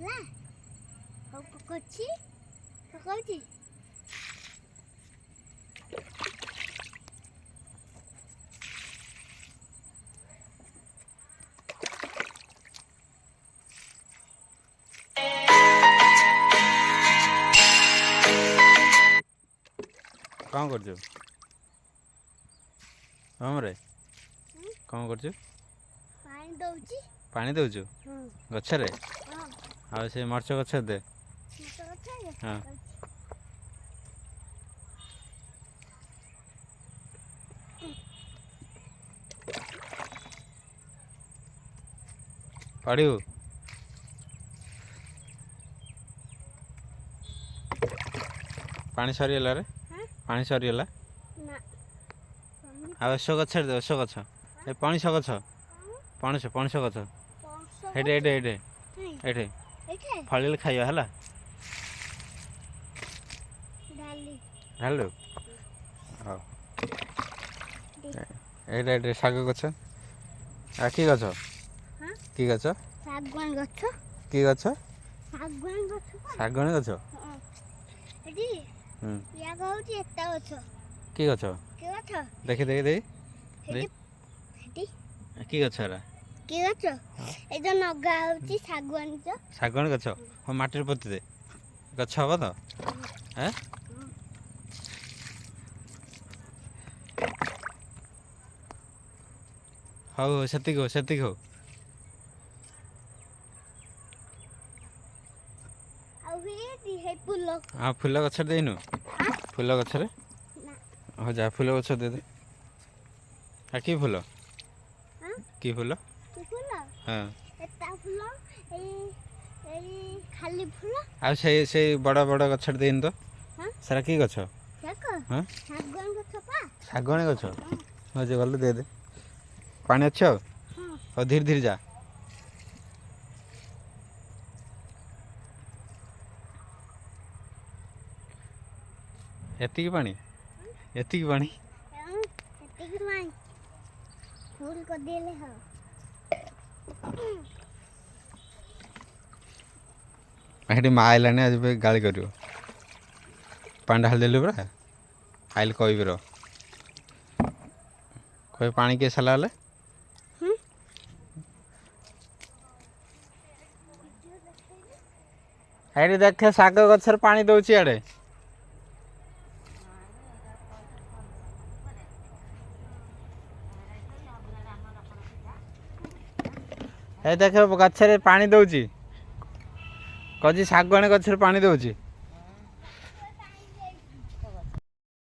ହେଲା ହଉ ପକଉଛି ପକଉଛି କ'ଣ କରୁଛୁ? ହଁ ରେ କ'ଣ କରୁଛୁ? ପାଣି ଦଉଛି। ପାଣି ଦେଉଛୁ ଗଛରେ? ହଁ ଆଉ ସେ ମରିଚ ଗଛ ଦେ। ହଁ ପଡ଼ିବୁ। ପାଣି ସରିଗଲା ରେ? ପାଣି ସରିଗଲା। ଆଉ ଏସ ଗଛରେ ଦେ। ଏସ ଗଛ ଏ ପଣସ ଗଛ ପଣସ ପଣସ ଗଛ ଏଇଠି ଏଇଠି ଏଇଠି ଏଇଠି ଫଳିଲେ ଖାଇବା ହେଲା। ଢାଳିଲୁ? ହଉ ଏଇଟା ଏଇଠି ଶାଗ ଗଛ। ଆଉ କି ଗଛ? କି ଗଛ? ଶାଗୁଆନ ଗଛ। କି ଗଛ? ଶାଗୁଆନ ଗଛ। ଶାଗୁଆନ ଗଛ। ଏଠି ୟା କହୁଛି ଏଟା ଗଛ। କି ଗଛ? କି ଗଛ? ଦେଖି ଦେଖି ଦେଖି ଏଠି କି ଗଛ ଏରା? କି ଗଛ? ଏ ଯୋଉ ନଗା ହଉଛି ଶାଗୁଆନ ଗଛ। ଶାଗୁଆନ ଗଛ। ହଁ ମାଟିରେ ପୋତି ଦେ, ଗଛ ହବ ତ। ଆଁ ହଉ ହଉ ସେତିକି ହଉ ସେତିକି ହଉ। ହଁ ଫୁଲ ଗଛରେ ଦେଇନୁ? ଫୁଲ ଗଛରେ ହଉ ଯା ଫୁଲ ଗଛ ଦେଇଦେ। ଆଉ କି ଫୁଲ? କି ଫୁଲ? ହଁ ଆଉ ସେଇ ବଡ଼ ବଡ଼ ଗଛରେ ଦେଇନି ତ? ସେଟା କି ଗଛ? ହଁ ଶାଗୁଆନ ଗଛ। ହଉ ଯେ ଗଲେ ଦେଇଦେ। ପାଣି ଅଛି ଆଉ? ହଉ ଧୀରେ ଧୀରେ ଯା। ଏତିକି ପାଣି? ଏତିକି ପାଣି? ଫୁଲ କରିଦେଲେ ହବ। ସେଠି ମା ଆଇଲାଣି ଆଜି ପାଇଁ ଗାଳି କରିବ। ପାଣି ଢାଳି ଦେଲୁ ପରା। ଆଇଲେ କହିବି ର। କହିବି ପାଣି କିଏ ସାରିଲା ହେଲେ? ଏଇଠି ଦେଖେ ଶାଗ ଗଛରେ ପାଣି ଦଉଛି ଆଡ଼େ। ଏ ଦେଖ ଗଛରେ ପାଣି ଦଉଛି। କହୁଛି ଶାଗୁଆନ ଗଛରେ ପାଣି ଦଉଛି।